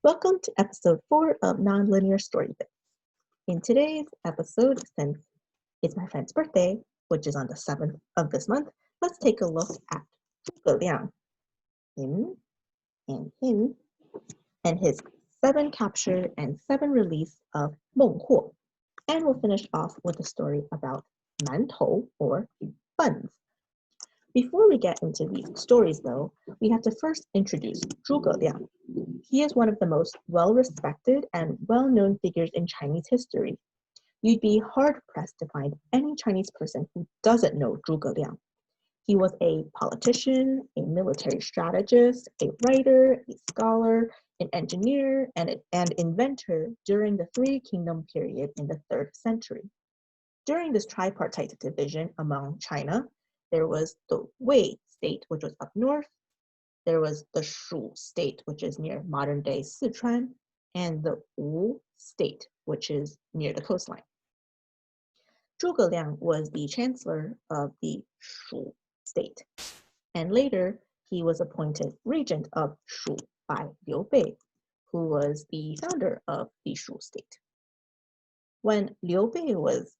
Welcome to episode 4 of Nonlinear Storybits. In today's episode, since it's my friend's birthday, which is on the 7th of this month, let's take a look at Zhuge Liang, him, and his 7 capture and 7 release of Mantou. And we'll finish off with a story about Mantou or Buns. Before we get into these stories, though, we have to first introduce Zhuge Liang. He is one of the most well-respected and well-known figures in Chinese history. You'd be hard-pressed to find any Chinese person who doesn't know Zhuge Liang. He was a politician, a military strategist, a writer, a scholar, an engineer, and inventor during the Three Kingdom period in the 3rd century. During this tripartite division among China, there was the Wei state, which was up north. There was the Shu state, which is near modern-day Sichuan, and the Wu state, which is near the coastline. Zhuge Liang was the chancellor of the Shu state, and later he was appointed regent of Shu by Liu Bei, who was the founder of the Shu state. When Liu Bei was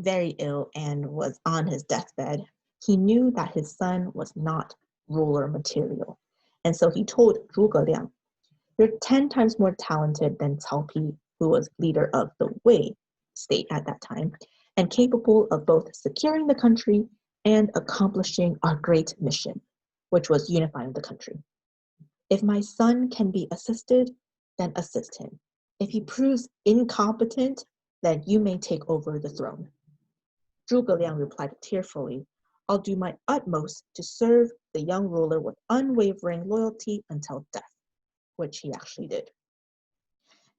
very ill and was on his deathbed, he knew that his son was not ruler material. And so he told Zhuge Liang, "You're 10 times more talented than Cao Pi, who was leader of the Wei state at that time, and capable of both securing the country and accomplishing our great mission, which was unifying the country. If my son can be assisted, then assist him. If he proves incompetent, then you may take over the throne." Zhuge Liang replied tearfully, "I'll do my utmost to serve the young ruler with unwavering loyalty until death," which he actually did.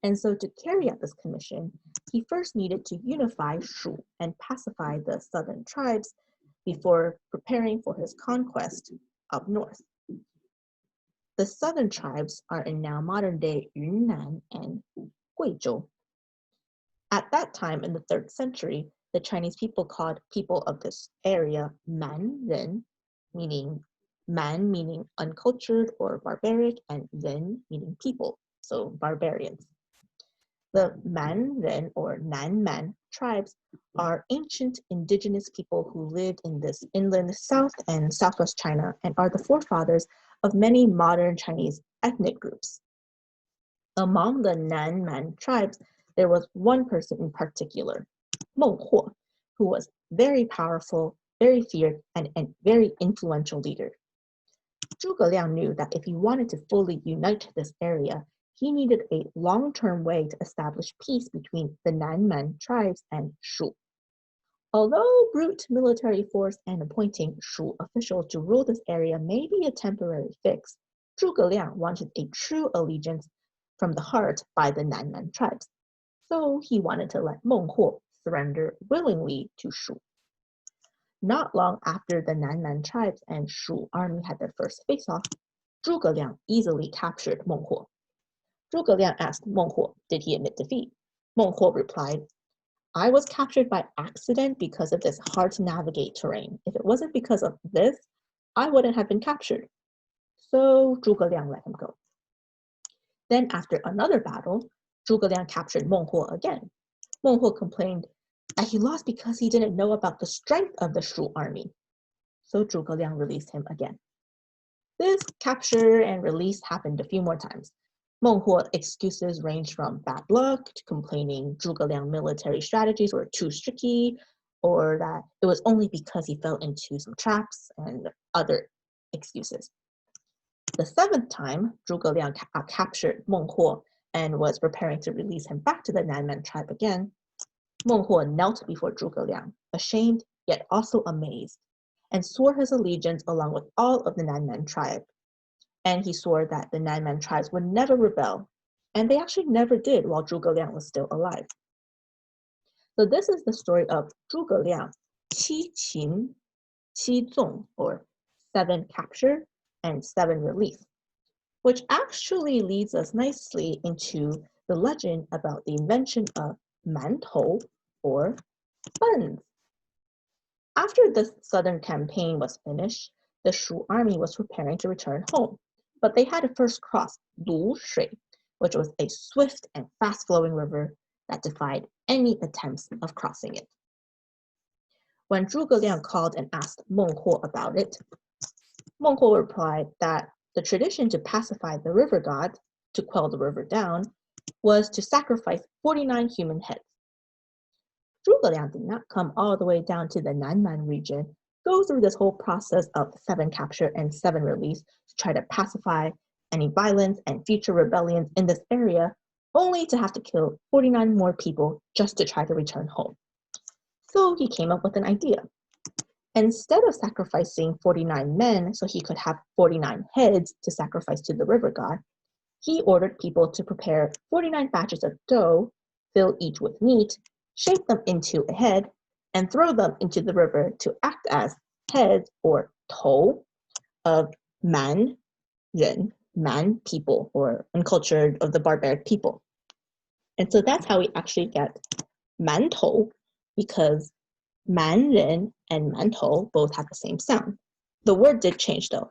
And so to carry out this commission, he first needed to unify Shu and pacify the southern tribes before preparing for his conquest up north. The southern tribes are in now modern-day Yunnan and Guizhou. At that time in the 3rd century, the Chinese people called people of this area Man Ren, meaning man meaning uncultured or barbaric, and Ren meaning people, so barbarians. The Man Ren or Nan Man tribes are ancient indigenous people who lived in this inland South and Southwest China and are the forefathers of many modern Chinese ethnic groups. Among the Nan Man tribes, there was one person in particular, Meng Huo, who was very powerful, very feared, and a very influential leader. Zhuge Liang knew that if he wanted to fully unite this area, he needed a long-term way to establish peace between the Nanman tribes and Shu. Although brute military force and appointing Shu officials to rule this area may be a temporary fix, Zhuge Liang wanted a true allegiance from the heart by the Nanman tribes. So he wanted to let Meng Huo surrender willingly to Shu. Not long after the Nanman tribes and Shu army had their first face-off, Zhuge Liang easily captured Meng Huo. Zhuge Liang asked Meng Huo, did he admit defeat? Meng Huo replied, "I was captured by accident because of this hard-to-navigate terrain. If it wasn't because of this, I wouldn't have been captured." So Zhuge Liang let him go. Then after another battle, Zhuge Liang captured Meng Huo again. Meng Huo complained that he lost because he didn't know about the strength of the Shu army. So Zhuge Liang released him again. This capture and release happened a few more times. Meng Huo's excuses ranged from bad luck to complaining Zhuge Liang's military strategies were too tricky, or that it was only because he fell into some traps and other excuses. The 7th time, Zhuge Liang captured Meng Huo and was preparing to release him back to the Nanman tribe again. Meng Huo knelt before Zhuge Liang, ashamed yet also amazed, and swore his allegiance along with all of the Nanman tribe. And he swore that the Nanman tribes would never rebel, and they actually never did while Zhuge Liang was still alive. So this is the story of Zhuge Liang, Qi Qin, Qi Zong, or 7 capture and 7 release, which actually leads us nicely into the legend about the invention of Mantou, or Buns. After the southern campaign was finished, the Shu army was preparing to return home, but they had to first cross Lu Shui, which was a swift and fast-flowing river that defied any attempts of crossing it. When Zhuge Liang called and asked Meng Huo about it, Meng Huo replied that the tradition to pacify the river god, to quell the river down, was to sacrifice 49 human heads. Zhuge Liang did not come all the way down to the Nanman region, go through this whole process of 7 capture and 7 release to try to pacify any violence and future rebellions in this area, only to have to kill 49 more people just to try to return home. So he came up with an idea. Instead of sacrificing 49 men so he could have 49 heads to sacrifice to the river god, he ordered people to prepare 49 batches of dough, fill each with meat, shape them into a head, and throw them into the river to act as heads or tou of man, ren, man people, or uncultured of the barbaric people. And so that's how we actually get Mantou, because man, ren, and Mantou both have the same sound. The word did change though.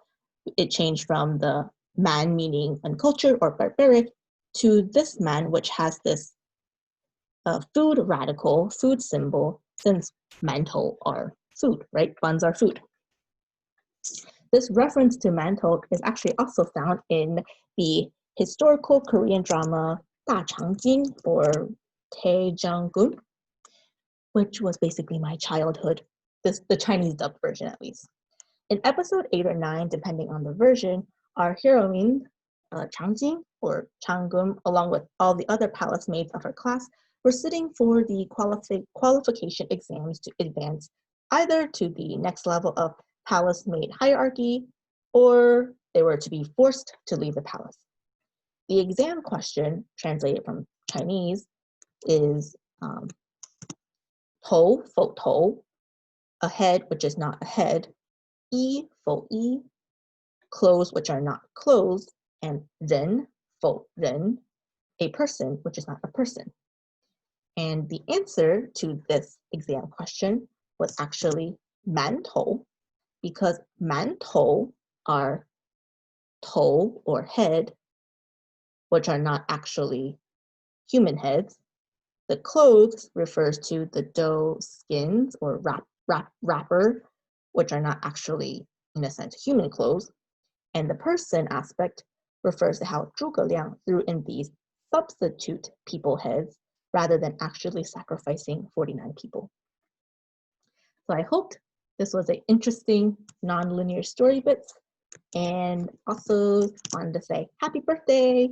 It changed from the man meaning uncultured or barbaric to this man, which has this food radical, food symbol, since Mantou are food, right? Buns are food. This reference to Mantou is actually also found in the historical Korean drama Da Changjin, or Taejanggun, which was basically my childhood, the Chinese dubbed version at least. In episode 8 or 9, depending on the version, our heroine, Changjin, or Changgum, along with all the other palace maids of her class, were sitting for the qualification exams to advance either to the next level of palace maid hierarchy, or they were to be forced to leave the palace. The exam question, translated from Chinese, is tou, fo tou, a head which is not a head, yi, fo yi, clothes which are not clothes, and ren, fo ren, a person which is not a person. And the answer to this exam question was actually mantou, because mantou are tou or head, which are not actually human heads. The clothes refers to the dough skins or wrapper, which are not actually, in a sense, human clothes. And the person aspect refers to how Zhuge Liang threw in these substitute people heads rather than actually sacrificing 49 people. So I hoped this was an interesting non-linear story bits, and also wanted to say happy birthday